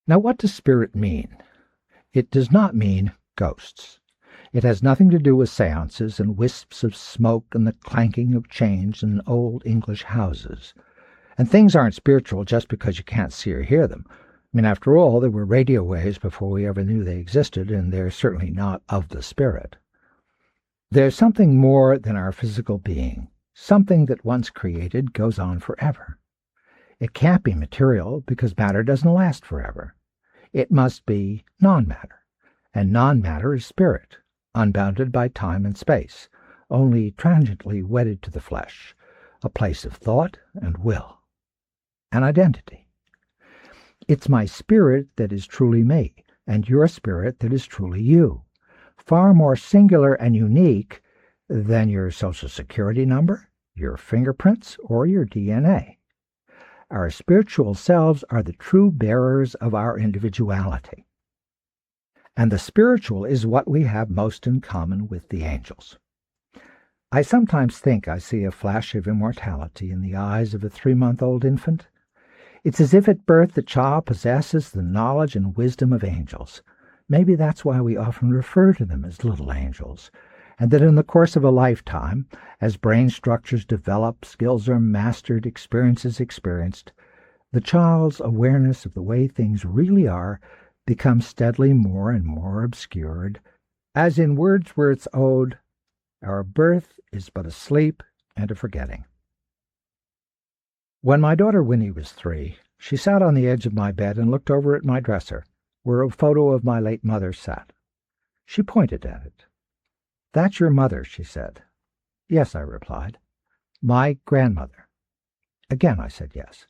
Now, what does spirit mean? It does not mean ghosts. It has nothing to do with seances and wisps of smoke and the clanking of chains in old English houses. And things aren't spiritual just because you can't see or hear them. I mean, after all, there were radio waves before we ever knew they existed, and they're certainly not of the spirit. There's something more than our physical being. Something that once created goes on forever. It can't be material because matter doesn't last forever. It must be non-matter, and non-matter is spirit, unbounded by time and space, only transiently wedded to the flesh, a place of thought and will, an identity. It's my spirit that is truly me, and your spirit that is truly you, far more singular and unique than your Social Security number, your fingerprints, or your DNA. Our spiritual selves are the true bearers of our individuality. And the spiritual is what we have most in common with the angels. I sometimes think I see a flash of immortality in the eyes of a 3-month-old infant. It's as if at birth the child possesses the knowledge and wisdom of angels. Maybe that's why we often refer to them as little angels, and that in the course of a lifetime, as brain structures develop, skills are mastered, experiences experienced, the child's awareness of the way things really are becomes steadily more and more obscured, as in Wordsworth's ode, "Our birth is but a sleep and a forgetting." When my daughter Winnie was 3, she sat on the edge of my bed and looked over at my dresser, where a photo of my late mother sat. She pointed at it. "That's your mother," she said. "Yes," I replied. "My grandmother." Again I said yes.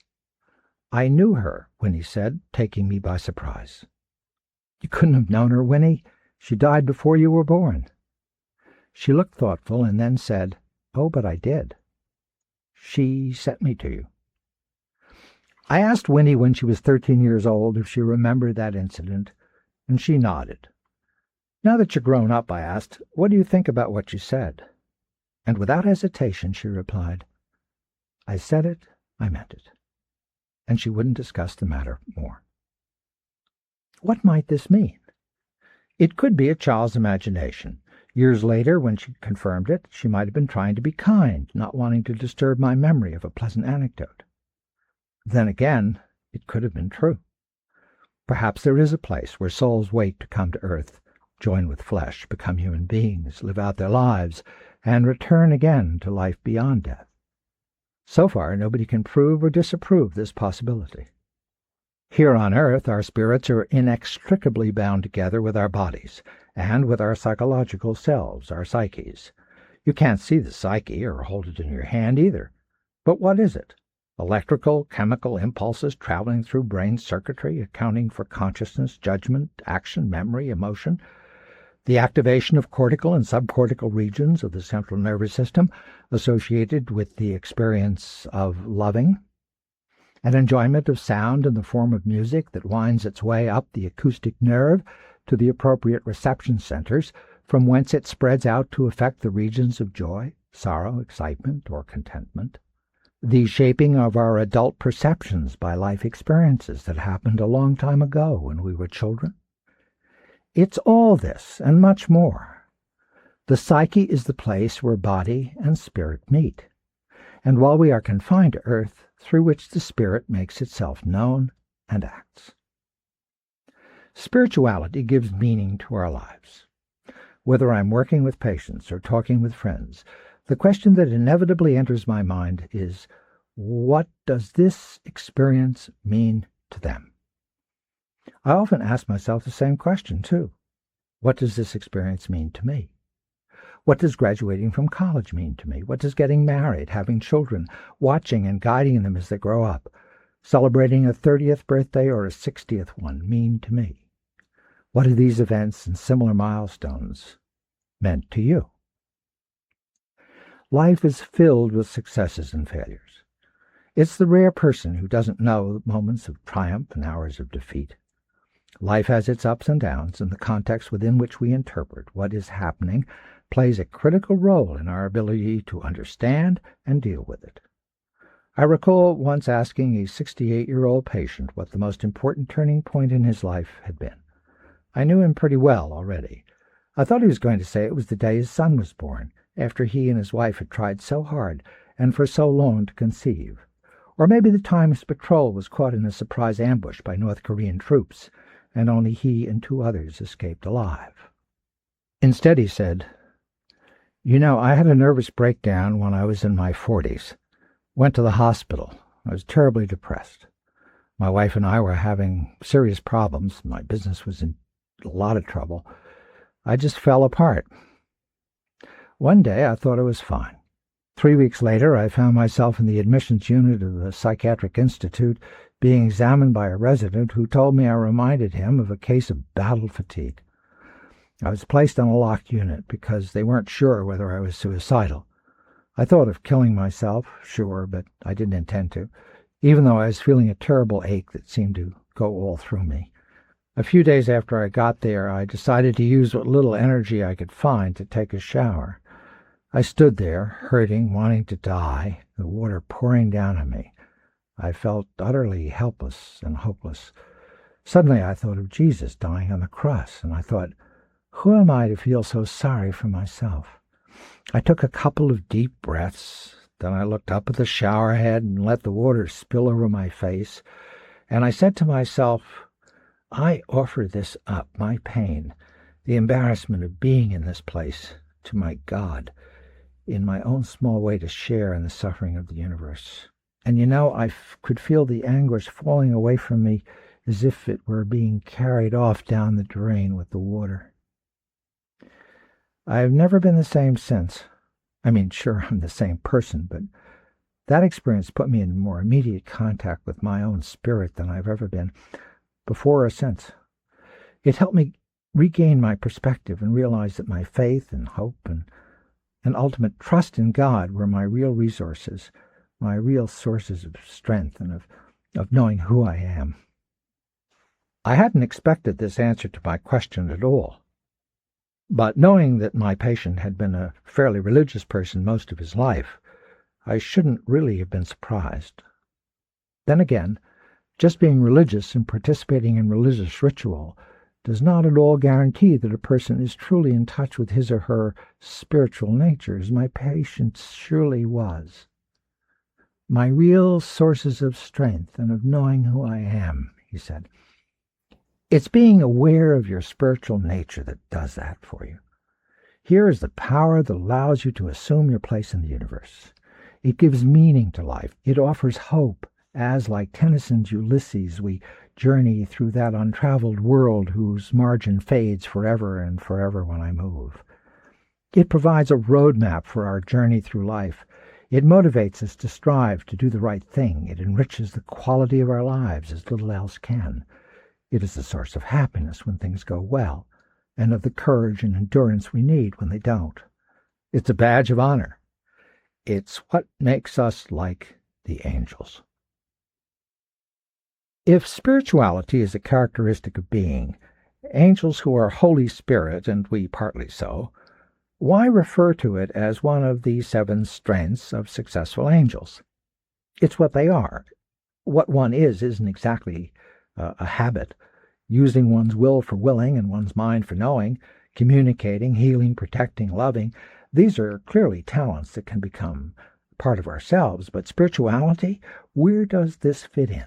"I knew her," Winnie said, taking me by surprise. "You couldn't have known her, Winnie. She died before you were born." She looked thoughtful and then said, "Oh, but I did. She sent me to you." I asked Winnie when she was 13 years old if she remembered that incident, and she nodded. "Now that you're grown up," I asked, "what do you think about what you said?" And without hesitation she replied, "I said it, I meant it." And she wouldn't discuss the matter more. What might this mean? It could be a child's imagination. Years later, when she confirmed it, she might have been trying to be kind, not wanting to disturb my memory of a pleasant anecdote. Then again, it could have been true. Perhaps there is a place where souls wait to come to earth, join with flesh, become human beings, live out their lives, and return again to life beyond death. So far, nobody can prove or disapprove this possibility. Here on earth, our spirits are inextricably bound together with our bodies, and with our psychological selves, our psyches. You can't see the psyche or hold it in your hand either. But what is it? Electrical, chemical impulses traveling through brain circuitry, accounting for consciousness, judgment, action, memory, emotion, the activation of cortical and subcortical regions of the central nervous system associated with the experience of loving, an enjoyment of sound in the form of music that winds its way up the acoustic nerve to the appropriate reception centers, from whence it spreads out to affect the regions of joy, sorrow, excitement, or contentment, the shaping of our adult perceptions by life experiences that happened a long time ago when we were children. It's all this and much more. The psyche is the place where body and spirit meet, and while we are confined to earth, through which the spirit makes itself known and acts. Spirituality gives meaning to our lives. Whether I'm working with patients or talking with friends, the question that inevitably enters my mind is, what does this experience mean to them? I often ask myself the same question, too. What does this experience mean to me? What does graduating from college mean to me? What does getting married, having children, watching and guiding them as they grow up, celebrating a 30th birthday or a 60th one mean to me? What are these events and similar milestones meant to you? Life is filled with successes and failures. It's the rare person who doesn't know moments of triumph and hours of defeat. Life has its ups and downs, and the context within which we interpret what is happening plays a critical role in our ability to understand and deal with it. I recall once asking a 68-year-old patient what the most important turning point in his life had been. I knew him pretty well already. I thought he was going to say it was the day his son was born, after he and his wife had tried so hard and for so long to conceive. Or maybe the time his patrol was caught in a surprise ambush by North Korean troops, and only he and 2 others escaped alive. Instead, he said, "You know, I had a nervous breakdown when I was in my 40s. Went to the hospital. I was terribly depressed. My wife and I were having serious problems. My business was in a lot of trouble. I just fell apart. One day I thought I was fine. 3 weeks later, I found myself in the admissions unit of the Psychiatric Institute being examined by a resident who told me I reminded him of a case of battle fatigue. I was placed on a locked unit because they weren't sure whether I was suicidal. I thought of killing myself, sure, but I didn't intend to, even though I was feeling a terrible ache that seemed to go all through me. A few days after I got there, I decided to use what little energy I could find to take a shower. I stood there, hurting, wanting to die, the water pouring down on me. I felt utterly helpless and hopeless. Suddenly I thought of Jesus dying on the cross, and I thought, who am I to feel so sorry for myself? I took a couple of deep breaths, then I looked up at the shower head and let the water spill over my face, and I said to myself, I offer this up, my pain, the embarrassment of being in this place, to my God, in my own small way to share in the suffering of the universe. And you know, I could feel the anguish falling away from me as if it were being carried off down the drain with the water. I've never been the same since. I mean, sure, I'm the same person, but that experience put me in more immediate contact with my own spirit than I've ever been, before or since. It helped me regain my perspective and realize that my faith and hope and ultimate trust in God were my real resources, my real sources of strength and of knowing who I am. I hadn't expected this answer to my question at all. But knowing that my patient had been a fairly religious person most of his life, I shouldn't really have been surprised. Then again, just being religious and participating in religious ritual does not at all guarantee that a person is truly in touch with his or her spiritual nature, as my patient surely was. My real sources of strength and of knowing who I am, he said. It's being aware of your spiritual nature that does that for you. Here is the power that allows you to assume your place in the universe. It gives meaning to life. It offers hope, as, like Tennyson's Ulysses, we journey through that untraveled world whose margin fades forever and forever when I move. It provides a roadmap for our journey through life. It motivates us to strive to do the right thing. It enriches the quality of our lives as little else can. It is the source of happiness when things go well, and of the courage and endurance we need when they don't. It's a badge of honor. It's what makes us like the angels. If spirituality is a characteristic of being, angels who are Holy Spirit, and we partly so, why refer to it as one of the 7 strengths of successful angels? It's what they are. What one isn't exactly a habit. Using one's will for willing and one's mind for knowing, communicating, healing, protecting, loving, these are clearly talents that can become part of ourselves. But spirituality, where does this fit in?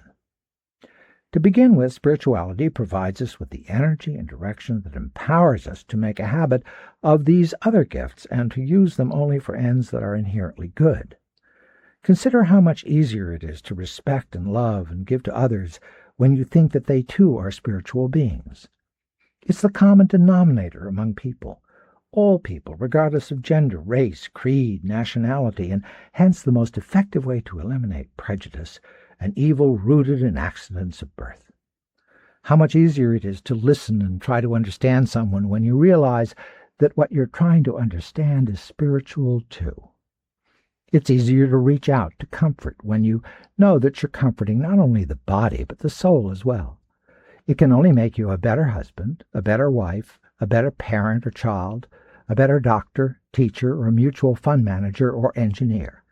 To begin with, spirituality provides us with the energy and direction that empowers us to make a habit of these other gifts and to use them only for ends that are inherently good. Consider how much easier it is to respect and love and give to others when you think that they too are spiritual beings. It's the common denominator among people, all people, regardless of gender, race, creed, nationality, and hence the most effective way to eliminate prejudice, an evil rooted in accidents of birth. How much easier it is to listen and try to understand someone when you realize that what you're trying to understand is spiritual too. It's easier to reach out to comfort when you know that you're comforting not only the body, but the soul as well. It can only make you a better husband, a better wife, a better parent or child, a better doctor, teacher, or mutual fund manager or engineer.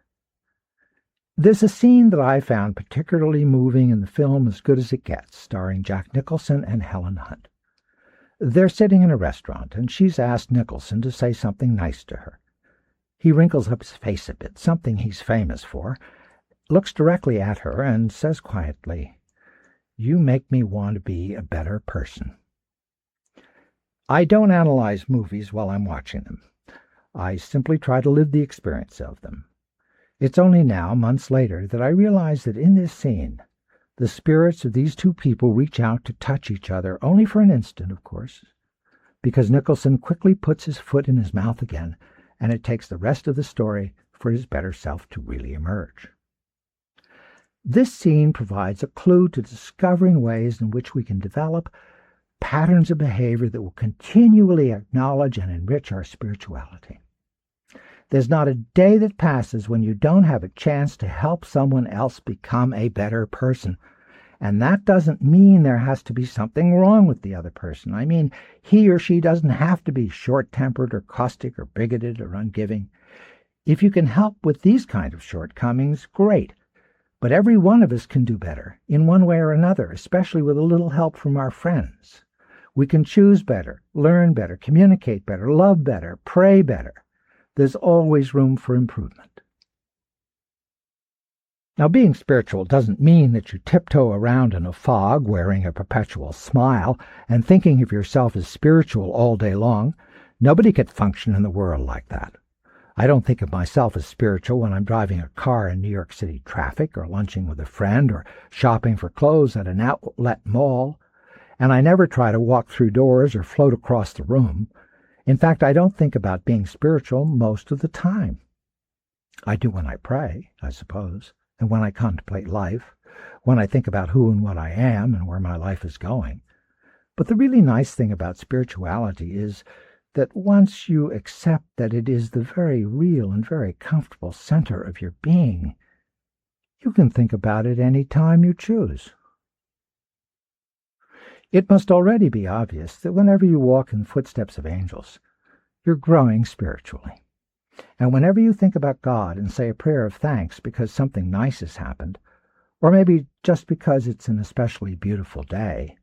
There's a scene that I found particularly moving in the film As Good as It Gets, starring Jack Nicholson and Helen Hunt. They're sitting in a restaurant, and she's asked Nicholson to say something nice to her. He wrinkles up his face a bit, something he's famous for, looks directly at her, and says quietly, "You make me want to be a better person." I don't analyze movies while I'm watching them. I simply try to live the experience of them. It's only now, months later, that I realize that in this scene, the spirits of these two people reach out to touch each other, only for an instant, of course, because Nicholson quickly puts his foot in his mouth again, and it takes the rest of the story for his better self to really emerge. This scene provides a clue to discovering ways in which we can develop patterns of behavior that will continually acknowledge and enrich our spirituality. There's not a day that passes when you don't have a chance to help someone else become a better person. And that doesn't mean there has to be something wrong with the other person. I mean, he or she doesn't have to be short-tempered or caustic or bigoted or ungiving. If you can help with these kind of shortcomings, great. But every one of us can do better, in one way or another, especially with a little help from our friends. We can choose better, learn better, communicate better, love better, pray better. There's always room for improvement. Now, being spiritual doesn't mean that you tiptoe around in a fog wearing a perpetual smile and thinking of yourself as spiritual all day long. Nobody could function in the world like that. I don't think of myself as spiritual when I'm driving a car in New York City traffic or lunching with a friend or shopping for clothes at an outlet mall. And I never try to walk through doors or float across the room. In fact, I don't think about being spiritual most of the time. I do when I pray, I suppose, and when I contemplate life, when I think about who and what I am and where my life is going. But the really nice thing about spirituality is that once you accept that it is the very real and very comfortable center of your being, you can think about it any time you choose. It must already be obvious that whenever you walk in the footsteps of angels, you're growing spiritually. And whenever you think about God and say a prayer of thanks because something nice has happened, or maybe just because it's an especially beautiful day,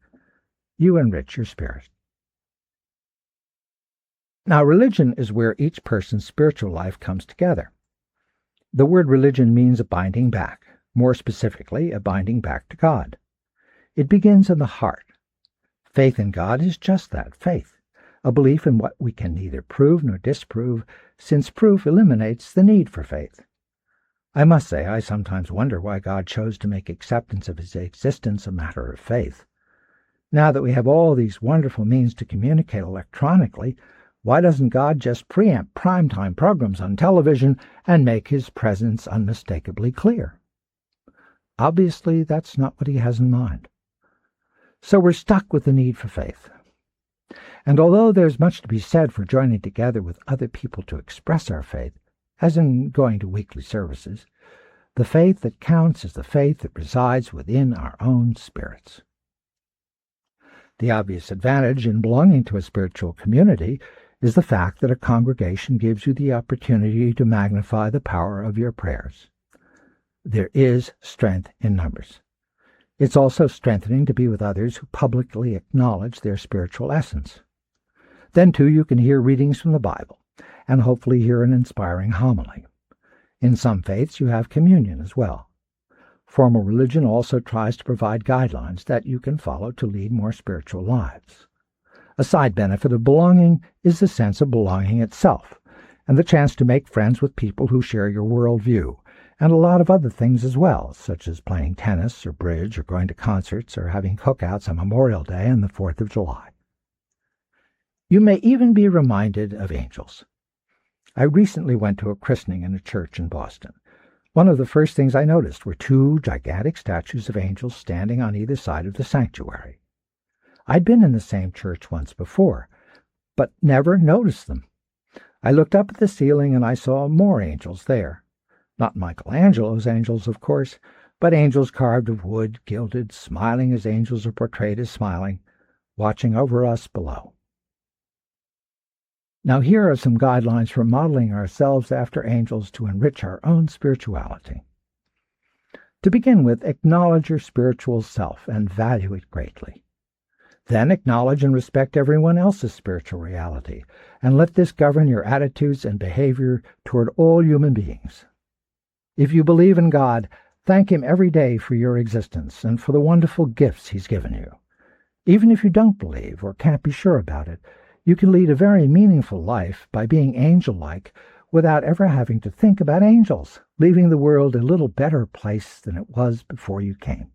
you enrich your spirit. Now, religion is where each person's spiritual life comes together. The word religion means a binding back, more specifically, a binding back to God. It begins in the heart. Faith in God is just that, faith, a belief in what we can neither prove nor disprove, since proof eliminates the need for faith. I must say, I sometimes wonder why God chose to make acceptance of his existence a matter of faith. Now that we have all these wonderful means to communicate electronically, why doesn't God just preempt primetime programs on television and make his presence unmistakably clear? Obviously, that's not what he has in mind. So we're stuck with the need for faith. And although there's much to be said for joining together with other people to express our faith, as in going to weekly services, the faith that counts is the faith that resides within our own spirits. The obvious advantage in belonging to a spiritual community is the fact that a congregation gives you the opportunity to magnify the power of your prayers. There is strength in numbers. It's also strengthening to be with others who publicly acknowledge their spiritual essence. Then, too, you can hear readings from the Bible, and hopefully hear an inspiring homily. In some faiths, you have communion as well. Formal religion also tries to provide guidelines that you can follow to lead more spiritual lives. A side benefit of belonging is the sense of belonging itself, and the chance to make friends with people who share your worldview, and a lot of other things as well, such as playing tennis or bridge or going to concerts or having cookouts on Memorial Day and the 4th of July. You may even be reminded of angels. I recently went to a christening in a church in Boston. One of the first things I noticed were 2 gigantic statues of angels standing on either side of the sanctuary. I'd been in the same church once before, but never noticed them. I looked up at the ceiling and I saw more angels there. Not Michelangelo's angels, of course, but angels carved of wood, gilded, smiling as angels are portrayed as smiling, watching over us below. Now here are some guidelines for modeling ourselves after angels to enrich our own spirituality. To begin with, acknowledge your spiritual self and value it greatly. Then acknowledge and respect everyone else's spiritual reality, and let this govern your attitudes and behavior toward all human beings. If you believe in God, thank Him every day for your existence and for the wonderful gifts He's given you. Even if you don't believe or can't be sure about it, you can lead a very meaningful life by being angel-like without ever having to think about angels, leaving the world a little better place than it was before you came.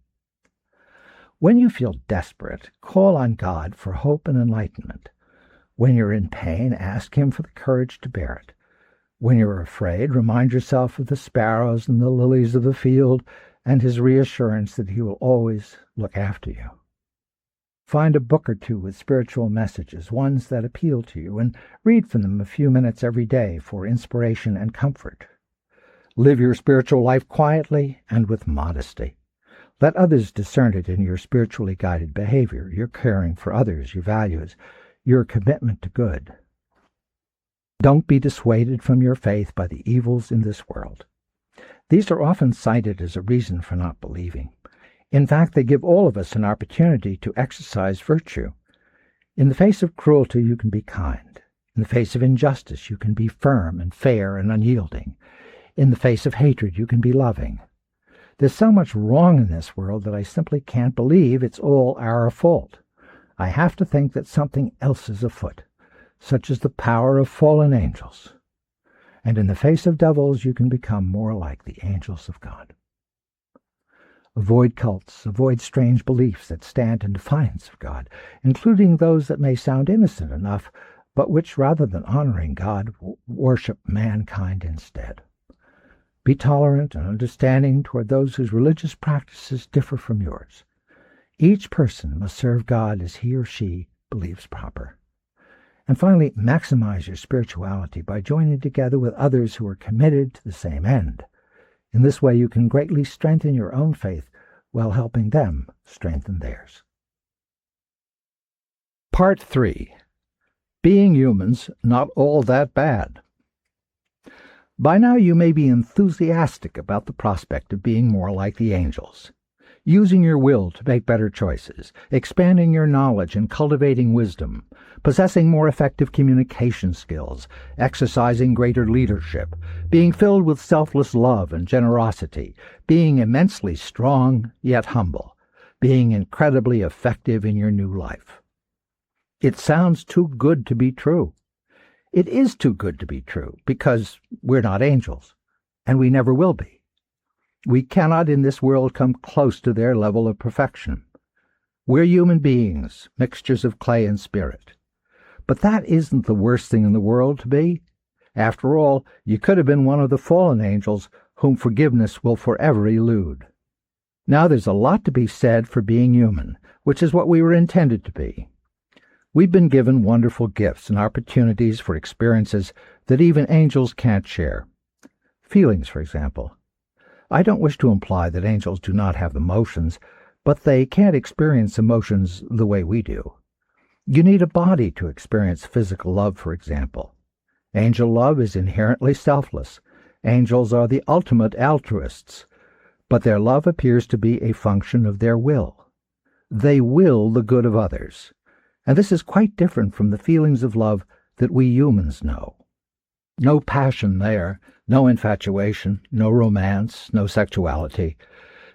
When you feel desperate, call on God for hope and enlightenment. When you're in pain, ask Him for the courage to bear it. When you're afraid, remind yourself of the sparrows and the lilies of the field and His reassurance that He will always look after you. Find a book or two with spiritual messages, ones that appeal to you, and read from them a few minutes every day for inspiration and comfort. Live your spiritual life quietly and with modesty. Let others discern it in your spiritually guided behavior, your caring for others, your values, your commitment to good. Don't be dissuaded from your faith by the evils in this world. These are often cited as a reason for not believing. In fact, they give all of us an opportunity to exercise virtue. In the face of cruelty, you can be kind. In the face of injustice, you can be firm and fair and unyielding. In the face of hatred, you can be loving. There's so much wrong in this world that I simply can't believe it's all our fault. I have to think that something else is afoot, such as the power of fallen angels. And in the face of devils, you can become more like the angels of God. Avoid cults, avoid strange beliefs that stand in defiance of God, including those that may sound innocent enough, but which, rather than honoring God, worship mankind instead. Be tolerant and understanding toward those whose religious practices differ from yours. Each person must serve God as he or she believes proper. And finally, maximize your spirituality by joining together with others who are committed to the same end. In this way, you can greatly strengthen your own faith while helping them strengthen theirs. Part 3. Being humans, not all that bad. By now you may be enthusiastic about the prospect of being more like the angels, using your will to make better choices, expanding your knowledge and cultivating wisdom, possessing more effective communication skills, exercising greater leadership, being filled with selfless love and generosity, being immensely strong yet humble, being incredibly effective in your new life. It sounds too good to be true. It is too good to be true, because we're not angels, and we never will be. We cannot in this world come close to their level of perfection. We're human beings, mixtures of clay and spirit. But that isn't the worst thing in the world to be. After all, you could have been one of the fallen angels whom forgiveness will forever elude. Now there's a lot to be said for being human, which is what we were intended to be. We've been given wonderful gifts and opportunities for experiences that even angels can't share. Feelings, for example. I don't wish to imply that angels do not have emotions, but they can't experience emotions the way we do. You need a body to experience physical love, for example. Angel love is inherently selfless. Angels are the ultimate altruists, but their love appears to be a function of their will. They will the good of others. And this is quite different from the feelings of love that we humans know. No passion there, no infatuation, no romance, no sexuality.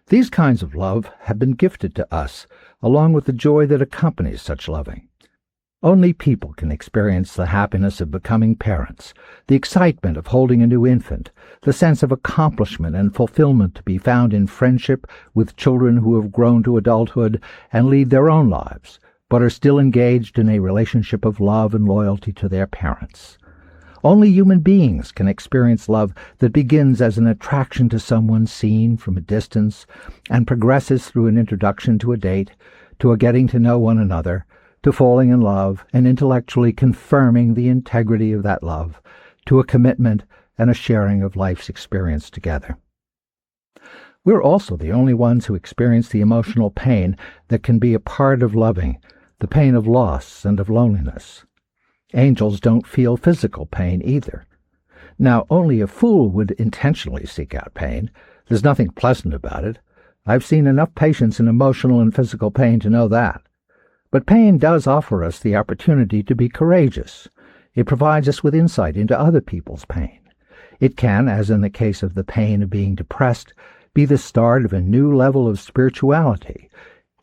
These kinds of love have been gifted to us, along with the joy that accompanies such loving. Only people can experience the happiness of becoming parents, the excitement of holding a new infant, the sense of accomplishment and fulfillment to be found in friendship with children who have grown to adulthood and lead their own lives, but are still engaged in a relationship of love and loyalty to their parents. Only human beings can experience love that begins as an attraction to someone seen from a distance and progresses through an introduction to a date, to a getting to know one another, to falling in love and intellectually confirming the integrity of that love, to a commitment and a sharing of life's experience together. We're also the only ones who experience the emotional pain that can be a part of loving, the pain of loss and of loneliness. Angels don't feel physical pain either. Now, only a fool would intentionally seek out pain. There's nothing pleasant about it. I've seen enough patients in emotional and physical pain to know that. But pain does offer us the opportunity to be courageous. It provides us with insight into other people's pain. It can, as in the case of the pain of being depressed, be the start of a new level of spirituality,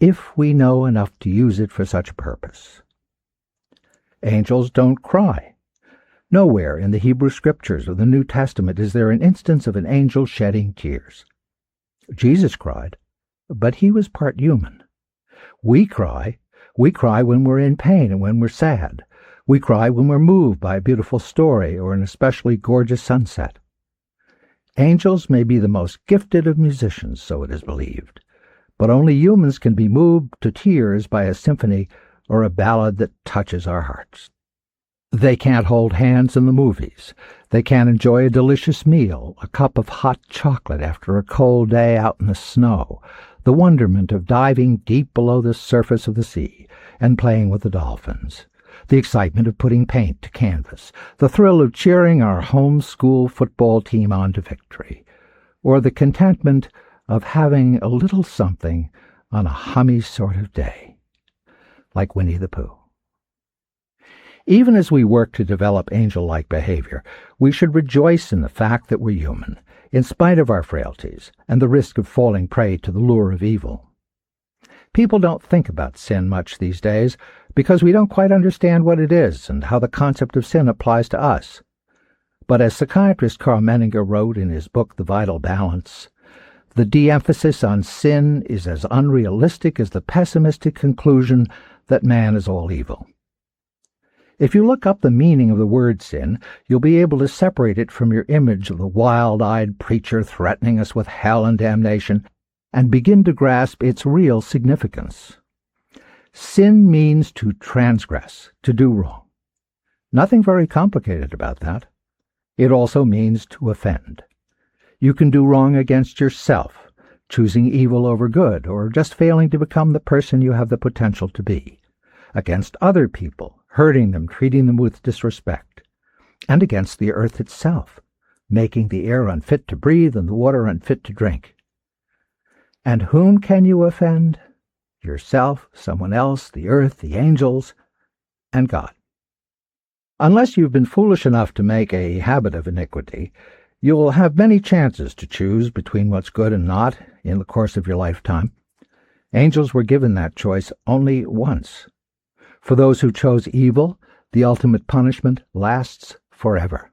if we know enough to use it for such a purpose. Angels don't cry. Nowhere in the Hebrew Scriptures or the New Testament is there an instance of an angel shedding tears. Jesus cried, but he was part human. We cry when we're in pain and when we're sad. We cry when we're moved by a beautiful story or an especially gorgeous sunset. Angels may be the most gifted of musicians, so it is believed, but only humans can be moved to tears by a symphony or a ballad that touches our hearts. They can't hold hands in the movies. They can't enjoy a delicious meal, a cup of hot chocolate after a cold day out in the snow, the wonderment of diving deep below the surface of the sea and playing with the dolphins, the excitement of putting paint to canvas, the thrill of cheering our home school football team on to victory, or the contentment of having a little something on a hummy sort of day, like Winnie the Pooh. Even as we work to develop angel-like behavior, we should rejoice in the fact that we're human, in spite of our frailties and the risk of falling prey to the lure of evil. People don't think about sin much these days because we don't quite understand what it is and how the concept of sin applies to us. But as psychiatrist Carl Menninger wrote in his book The Vital Balance, the de-emphasis on sin is as unrealistic as the pessimistic conclusion that man is all evil. If you look up the meaning of the word sin, you'll be able to separate it from your image of the wild-eyed preacher threatening us with hell and damnation and begin to grasp its real significance. Sin means to transgress, to do wrong. Nothing very complicated about that. It also means to offend. You can do wrong against yourself, choosing evil over good, or just failing to become the person you have the potential to be. Against other people, hurting them, treating them with disrespect. And against the earth itself, making the air unfit to breathe and the water unfit to drink. And whom can you offend? Yourself, someone else, the earth, the angels, and God. Unless you've been foolish enough to make a habit of iniquity, you'll have many chances to choose between what's good and not in the course of your lifetime. Angels were given that choice only once. For those who chose evil, the ultimate punishment lasts forever.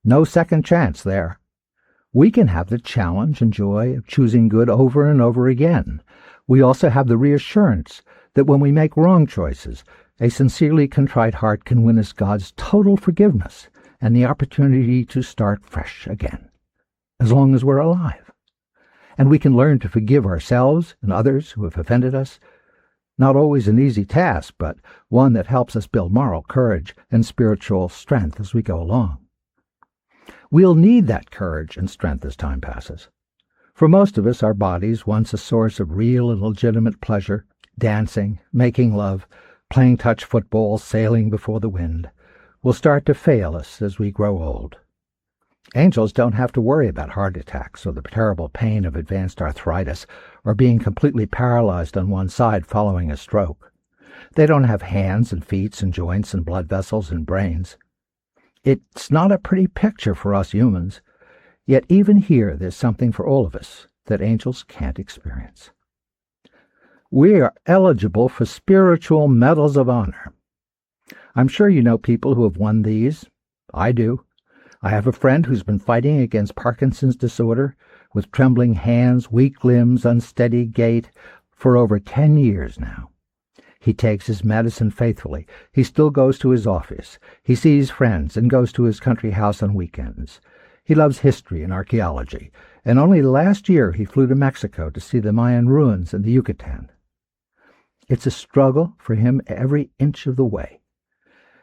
No second chance there. We can have the challenge and joy of choosing good over and over again. We also have the reassurance that when we make wrong choices, a sincerely contrite heart can win us God's total forgiveness and the opportunity to start fresh again, as long as we're alive. And we can learn to forgive ourselves and others who have offended us. Not always an easy task, but one that helps us build moral courage and spiritual strength as we go along. We'll need that courage and strength as time passes. For most of us, our bodies, once a source of real and legitimate pleasure, dancing, making love, playing touch football, sailing before the wind, will start to fail us as we grow old. Angels don't have to worry about heart attacks or the terrible pain of advanced arthritis or being completely paralyzed on one side following a stroke. They don't have hands and feet and joints and blood vessels and brains. It's not a pretty picture for us humans, yet even here there's something for all of us that angels can't experience. We are eligible for spiritual medals of honor. I'm sure you know people who have won these. I do. I have a friend who's been fighting against Parkinson's disorder with trembling hands, weak limbs, unsteady gait for over 10 years now. He takes his medicine faithfully. He still goes to his office. He sees friends and goes to his country house on weekends. He loves history and archaeology, and only last year he flew to Mexico to see the Mayan ruins in the Yucatan. It's a struggle for him every inch of the way.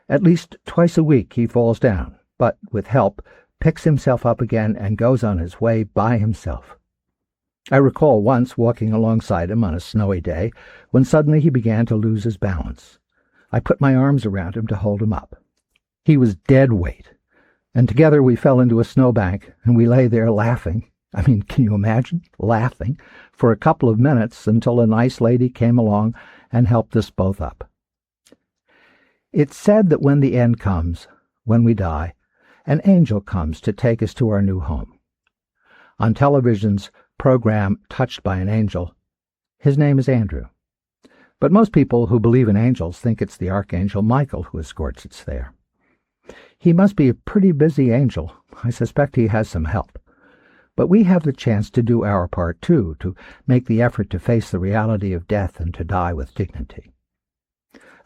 At least twice a week he falls down, but with help, picks himself up again and goes on his way by himself. I recall once walking alongside him on a snowy day when suddenly he began to lose his balance. I put my arms around him to hold him up. He was dead weight, and together we fell into a snowbank, and we lay there laughing I mean, can you imagine laughing for a couple of minutes until a nice lady came along and helped us both up? It's said that when the end comes, when we die, an angel comes to take us to our new home. On television's program Touched by an Angel, his name is Andrew. But most people who believe in angels think it's the archangel Michael who escorts us there. He must be a pretty busy angel. I suspect he has some help. But we have the chance to do our part, too, to make the effort to face the reality of death and to die with dignity.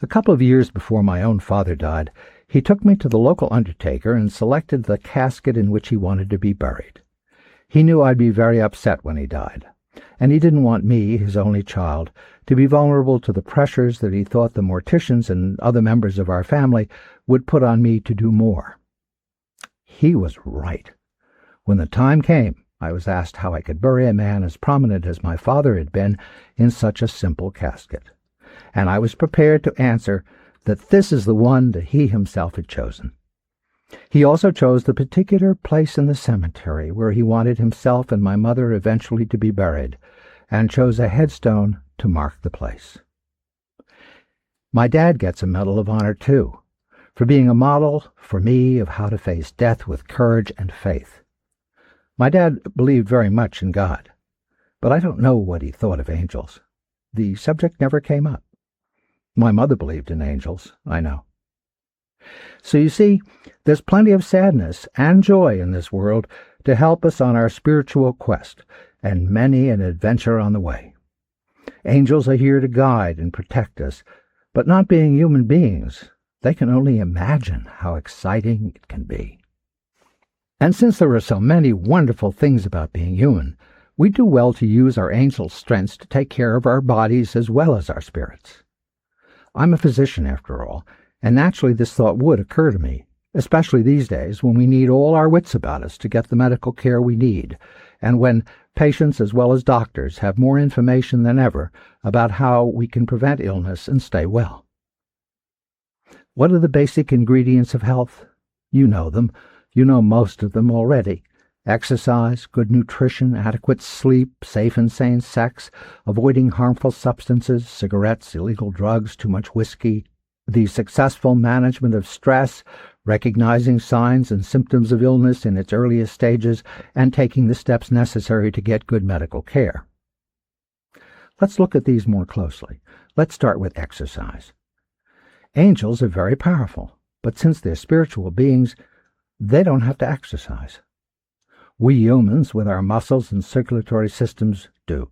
A couple of years before my own father died, he took me to the local undertaker and selected the casket in which he wanted to be buried. He knew I'd be very upset when he died, and he didn't want me, his only child, to be vulnerable to the pressures that he thought the morticians and other members of our family would put on me to do more. He was right. When the time came, I was asked how I could bury a man as prominent as my father had been in such a simple casket, and I was prepared to answer that this is the one that he himself had chosen. He also chose the particular place in the cemetery where he wanted himself and my mother eventually to be buried, and chose a headstone to mark the place. My dad gets a Medal of Honor, too, for being a model for me of how to face death with courage and faith. My dad believed very much in God, but I don't know what he thought of angels. The subject never came up. My mother believed in angels, I know. So you see, there's plenty of sadness and joy in this world to help us on our spiritual quest, and many an adventure on the way. Angels are here to guide and protect us, but not being human beings, they can only imagine how exciting it can be. And since there are so many wonderful things about being human, we do well to use our angel strengths to take care of our bodies as well as our spirits. I'm a physician, after all, and naturally this thought would occur to me, especially these days when we need all our wits about us to get the medical care we need, and when patients as well as doctors have more information than ever about how we can prevent illness and stay well. What are the basic ingredients of health? You know them. You know most of them already. Exercise, good nutrition, adequate sleep, safe and sane sex, avoiding harmful substances, cigarettes, illegal drugs, too much whiskey, the successful management of stress, recognizing signs and symptoms of illness in its earliest stages, and taking the steps necessary to get good medical care. Let's look at these more closely. Let's start with exercise. Angels are very powerful, but since they're spiritual beings, they don't have to exercise. We humans, with our muscles and circulatory systems, do.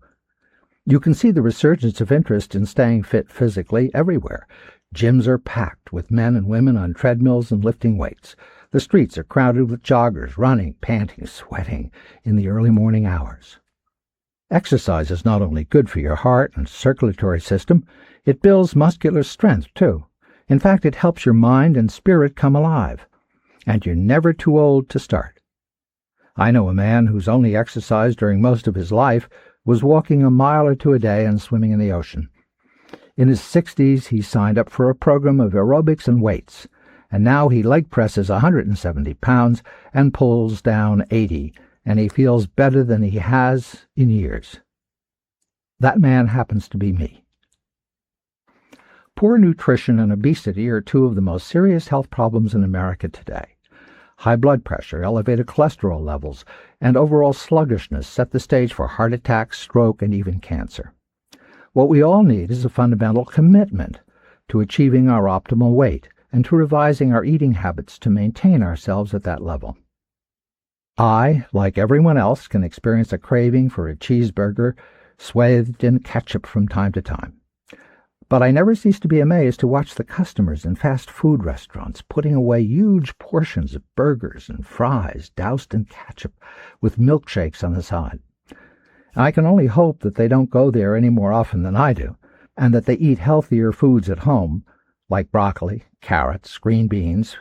You can see the resurgence of interest in staying fit physically everywhere. Gyms are packed with men and women on treadmills and lifting weights. The streets are crowded with joggers, running, panting, sweating in the early morning hours. Exercise is not only good for your heart and circulatory system, it builds muscular strength, too. In fact, it helps your mind and spirit come alive. And you're never too old to start. I know a man whose only exercise during most of his life was walking a mile or two a day and swimming in the ocean. In his 60s, he signed up for a program of aerobics and weights, and now he leg presses 170 pounds and pulls down 80, and he feels better than he has in years. That man happens to be me. Poor nutrition and obesity are two of the most serious health problems in America today. High blood pressure, elevated cholesterol levels, and overall sluggishness set the stage for heart attacks, stroke, and even cancer. What we all need is a fundamental commitment to achieving our optimal weight and to revising our eating habits to maintain ourselves at that level. I, like everyone else, can experience a craving for a cheeseburger swathed in ketchup from time to time. But I never cease to be amazed to watch the customers in fast food restaurants putting away huge portions of burgers and fries doused in ketchup with milkshakes on the side. I can only hope that they don't go there any more often than I do, and that they eat healthier foods at home, like broccoli, carrots, green beans,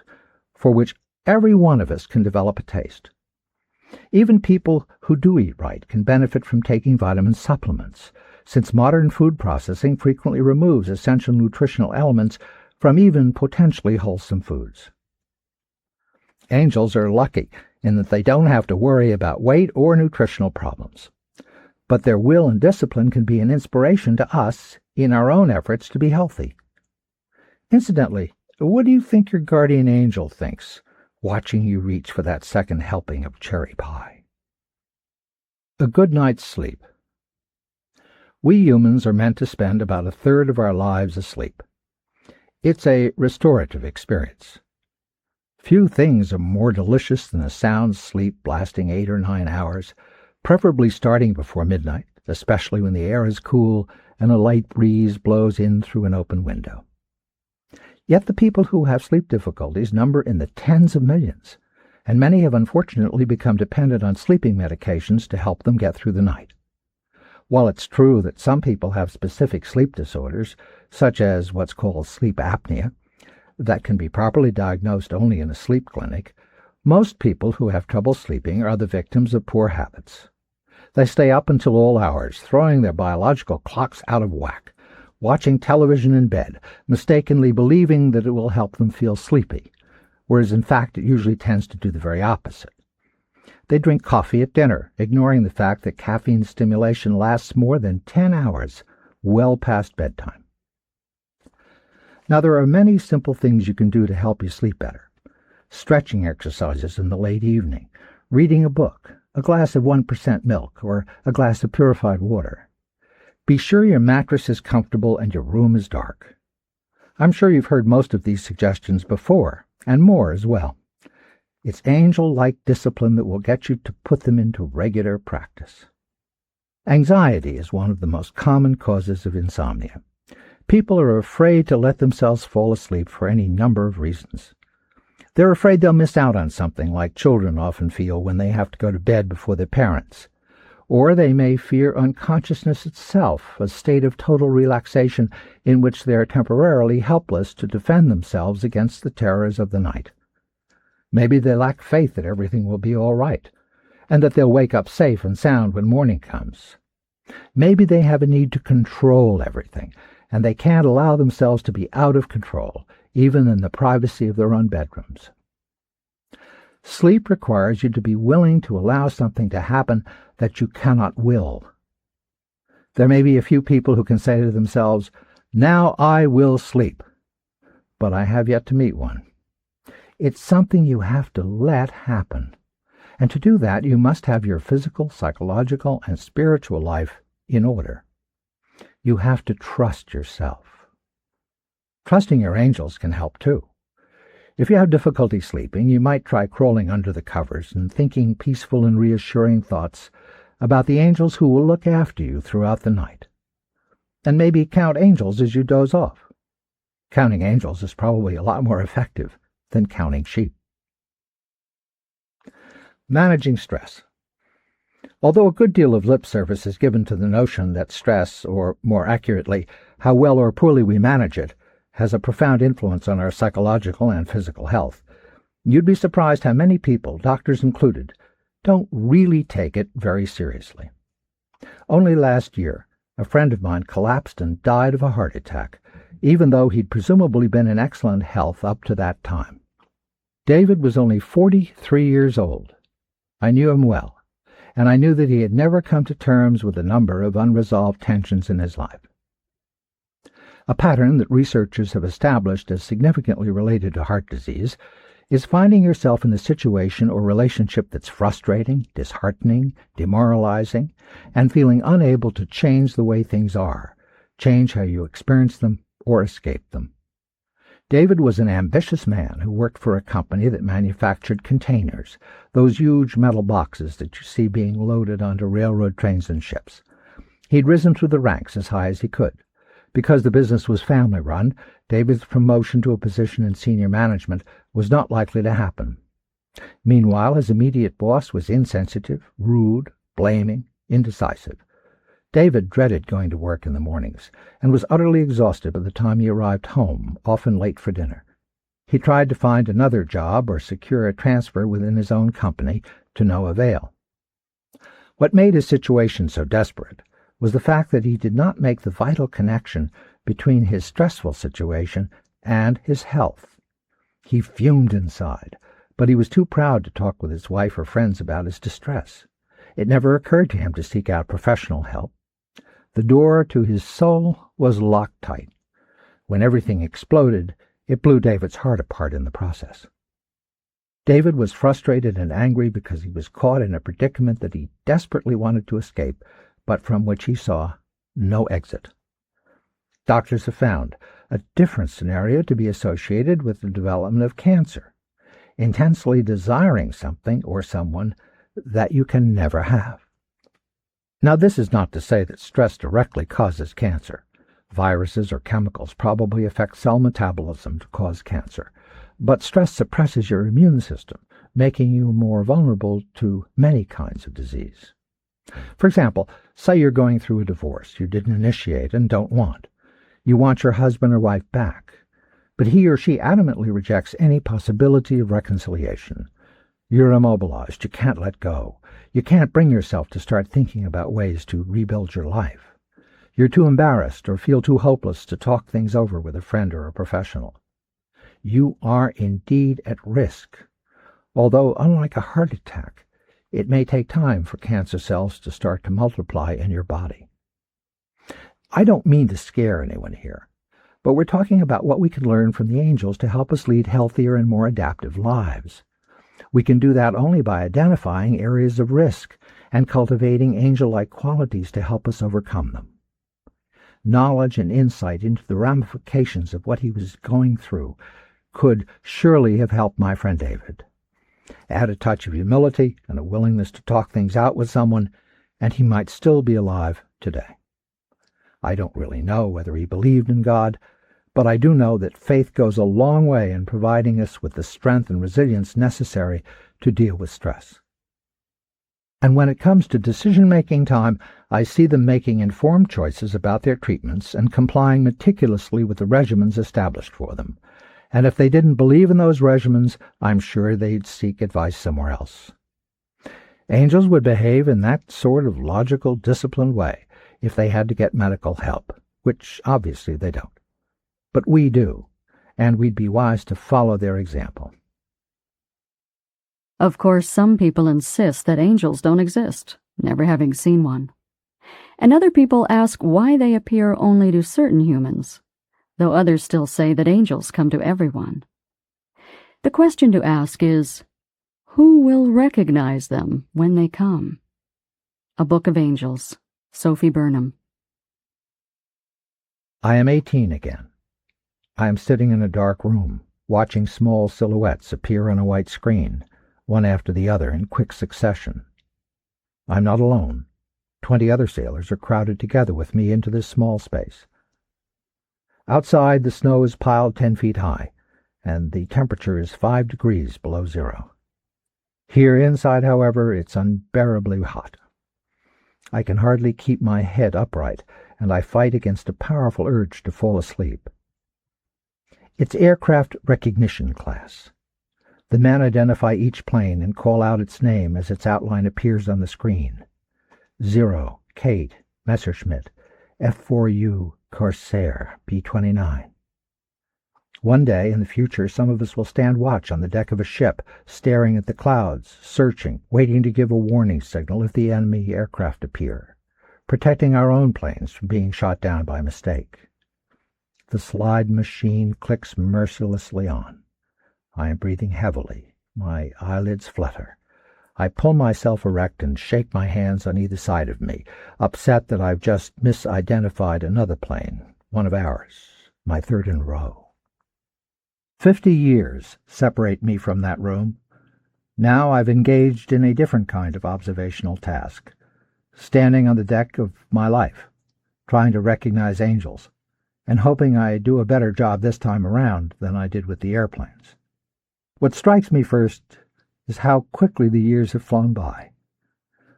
for which every one of us can develop a taste. Even people who do eat right can benefit from taking vitamin supplements, since modern food processing frequently removes essential nutritional elements from even potentially wholesome foods. Angels are lucky in that they don't have to worry about weight or nutritional problems. But their will and discipline can be an inspiration to us in our own efforts to be healthy. Incidentally, what do you think your guardian angel thinks, watching you reach for that second helping of cherry pie? A good night's sleep. We humans are meant to spend about a third of our lives asleep. It's a restorative experience. Few things are more delicious than a sound sleep lasting 8 or 9 hours, preferably starting before midnight, especially when the air is cool and a light breeze blows in through an open window. Yet the people who have sleep difficulties number in the tens of millions, and many have unfortunately become dependent on sleeping medications to help them get through the night. While it's true that some people have specific sleep disorders, such as what's called sleep apnea, that can be properly diagnosed only in a sleep clinic, most people who have trouble sleeping are the victims of poor habits. They stay up until all hours, throwing their biological clocks out of whack, watching television in bed, mistakenly believing that it will help them feel sleepy, whereas in fact it usually tends to do the very opposite. They drink coffee at dinner, ignoring the fact that caffeine stimulation lasts more than 10 hours, well past bedtime. Now, there are many simple things you can do to help you sleep better. Stretching exercises in the late evening, reading a book, a glass of 1% milk, or a glass of purified water. Be sure your mattress is comfortable and your room is dark. I'm sure you've heard most of these suggestions before, and more as well. It's angel-like discipline that will get you to put them into regular practice. Anxiety is one of the most common causes of insomnia. People are afraid to let themselves fall asleep for any number of reasons. They're afraid they'll miss out on something, like children often feel when they have to go to bed before their parents. Or they may fear unconsciousness itself, a state of total relaxation in which they are temporarily helpless to defend themselves against the terrors of the night. Maybe they lack faith that everything will be all right, and that they'll wake up safe and sound when morning comes. Maybe they have a need to control everything, and they can't allow themselves to be out of control, even in the privacy of their own bedrooms. Sleep requires you to be willing to allow something to happen that you cannot will. There may be a few people who can say to themselves, "Now I will sleep," but I have yet to meet one. It's something you have to let happen. And to do that, you must have your physical, psychological, and spiritual life in order. You have to trust yourself. Trusting your angels can help too. If you have difficulty sleeping, you might try crawling under the covers and thinking peaceful and reassuring thoughts about the angels who will look after you throughout the night. And maybe count angels as you doze off. Counting angels is probably a lot more effective than counting sheep. Managing stress. Although a good deal of lip service is given to the notion that stress, or more accurately, how well or poorly we manage it, has a profound influence on our psychological and physical health, you'd be surprised how many people, doctors included, don't really take it very seriously. Only last year, a friend of mine collapsed and died of a heart attack, even though he'd presumably been in excellent health up to that time. David was only 43 years old. I knew him well, and I knew that he had never come to terms with a number of unresolved tensions in his life. A pattern that researchers have established as significantly related to heart disease is finding yourself in a situation or relationship that's frustrating, disheartening, demoralizing, and feeling unable to change the way things are, change how you experience them, or escape them. David was an ambitious man who worked for a company that manufactured containers, those huge metal boxes that you see being loaded onto railroad trains and ships. He'd risen through the ranks as high as he could. Because the business was family-run, David's promotion to a position in senior management was not likely to happen. Meanwhile, his immediate boss was insensitive, rude, blaming, indecisive. David dreaded going to work in the mornings and was utterly exhausted by the time he arrived home, often late for dinner. He tried to find another job or secure a transfer within his own company, to no avail. What made his situation so desperate was the fact that he did not make the vital connection between his stressful situation and his health. He fumed inside, but he was too proud to talk with his wife or friends about his distress. It never occurred to him to seek out professional help. The door to his soul was locked tight. When everything exploded, it blew David's heart apart in the process. David was frustrated and angry because he was caught in a predicament that he desperately wanted to escape, but from which he saw no exit. Doctors have found a different scenario to be associated with the development of cancer, intensely desiring something or someone that you can never have. Now, this is not to say that stress directly causes cancer. Viruses or chemicals probably affect cell metabolism to cause cancer, but stress suppresses your immune system, making you more vulnerable to many kinds of disease. For example, say you're going through a divorce you didn't initiate and don't want. You want your husband or wife back, but he or she adamantly rejects any possibility of reconciliation. You're immobilized. You can't let go. You can't bring yourself to start thinking about ways to rebuild your life. You're too embarrassed or feel too hopeless to talk things over with a friend or a professional. You are indeed at risk. Although, unlike a heart attack, it may take time for cancer cells to start to multiply in your body. I don't mean to scare anyone here, but we're talking about what we can learn from the angels to help us lead healthier and more adaptive lives. We can do that only by identifying areas of risk and cultivating angel-like qualities to help us overcome them. Knowledge and insight into the ramifications of what he was going through could surely have helped my friend David. Add a touch of humility and a willingness to talk things out with someone, and he might still be alive today. I don't really know whether he believed in God, but I do know that faith goes a long way in providing us with the strength and resilience necessary to deal with stress. And when it comes to decision-making time, I see them making informed choices about their treatments and complying meticulously with the regimens established for them. And if they didn't believe in those regimens, I'm sure they'd seek advice somewhere else. Angels would behave in that sort of logical, disciplined way if they had to get medical help, which obviously they don't. But we do, and we'd be wise to follow their example. Of course, some people insist that angels don't exist, never having seen one. And other people ask why they appear only to certain humans, though others still say that angels come to everyone. The question to ask is, who will recognize them when they come? A Book of Angels, Sophie Burnham. I am 18 again. I am sitting in a dark room, watching small silhouettes appear on a white screen, one after the other in quick succession. I'm not alone. 20 other sailors are crowded together with me into this small space. Outside, the snow is piled 10 feet high, and the temperature is 5 degrees below zero. Here inside, however, it's unbearably hot. I can hardly keep my head upright, and I fight against a powerful urge to fall asleep. It's aircraft recognition class. The men identify each plane and call out its name as its outline appears on the screen. 0, Kate, Messerschmitt, F4U, Corsair, B-29. One day in the future, some of us will stand watch on the deck of a ship, staring at the clouds, searching, waiting to give a warning signal if the enemy aircraft appear, protecting our own planes from being shot down by mistake. The slide machine clicks mercilessly on. I am breathing heavily. My eyelids flutter. I pull myself erect and shake my hands on either side of me, upset that I've just misidentified another plane, one of ours, my third in a row. 50 years separate me from that room. Now I've engaged in a different kind of observational task, standing on the deck of my life, trying to recognize angels, and hoping I do a better job this time around than I did with the airplanes. What strikes me first is how quickly the years have flown by.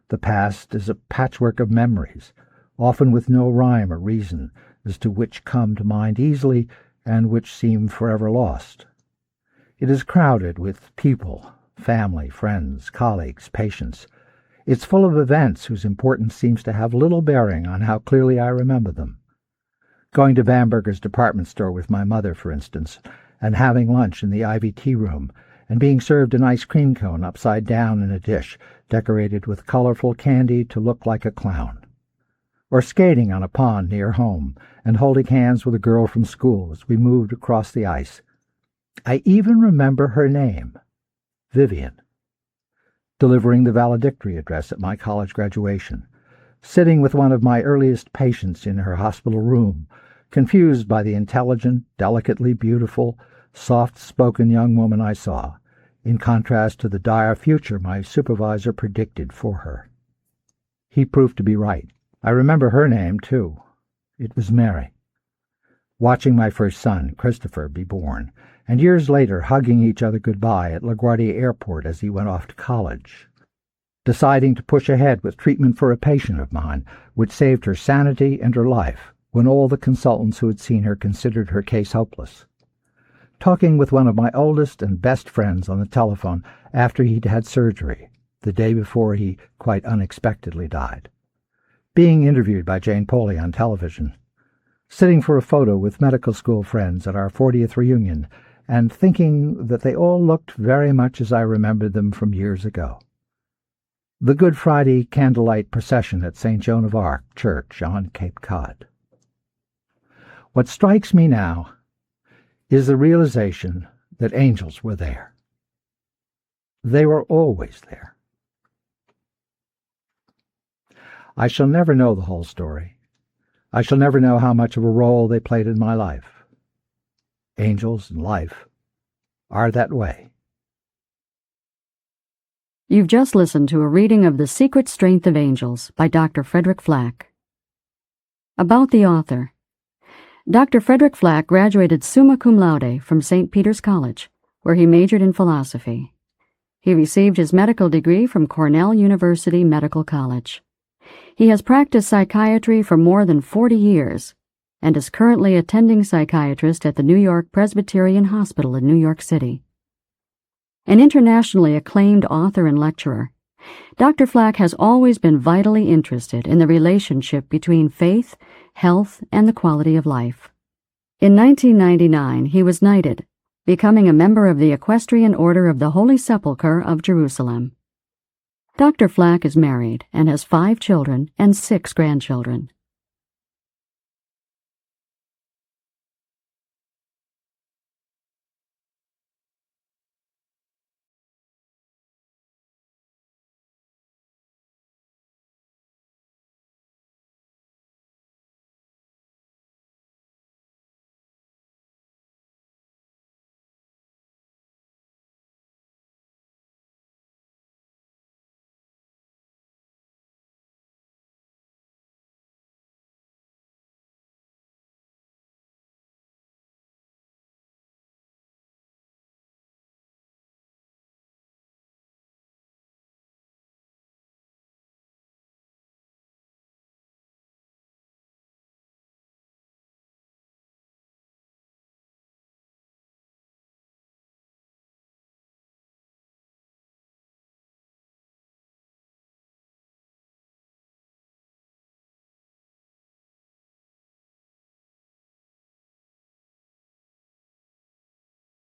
The past is a patchwork of memories, often with no rhyme or reason as to which come to mind easily and which seem forever lost. It is crowded with people, family, friends, colleagues, patients. It's full of events whose importance seems to have little bearing on how clearly I remember them. Going to Bamberger's department store with my mother, for instance, and having lunch in the Ivy tea room, and being served an ice cream cone upside down in a dish decorated with colorful candy to look like a clown. Or skating on a pond near home and holding hands with a girl from school as we moved across the ice. I even remember her name, Vivian. Delivering the valedictory address at my college graduation, sitting with one of my earliest patients in her hospital room, confused by the intelligent, delicately beautiful, soft-spoken young woman I saw, in contrast to the dire future my supervisor predicted for her. He proved to be right. I remember her name, too. It was Mary. Watching my first son, Christopher, be born, and years later hugging each other goodbye at LaGuardia Airport as he went off to college. Deciding to push ahead with treatment for a patient of mine, which saved her sanity and her life when all the consultants who had seen her considered her case hopeless. Talking with one of my oldest and best friends on the telephone after he'd had surgery, the day before he quite unexpectedly died. Being interviewed by Jane Pauley on television. Sitting for a photo with medical school friends at our 40th reunion and thinking that they all looked very much as I remembered them from years ago. The Good Friday candlelight procession at St. Joan of Arc Church on Cape Cod. What strikes me now is the realization that angels were there. They were always there. I shall never know the whole story. I shall never know how much of a role they played in my life. Angels and life are that way. You've just listened to a reading of The Secret Strength of Angels by Dr. Frederic Flach. About the author. Dr. Frederic Flach graduated summa cum laude from St. Peter's College, where he majored in philosophy. He received his medical degree from Cornell University Medical College. He has practiced psychiatry for more than 40 years and is currently attending psychiatrist at the New York Presbyterian Hospital in New York City. An internationally acclaimed author and lecturer, Dr. Flach has always been vitally interested in the relationship between faith, health, and the quality of life. In 1999, he was knighted, becoming a member of the Equestrian Order of the Holy Sepulchre of Jerusalem. Dr. Flach is married and has 5 children and 6 grandchildren.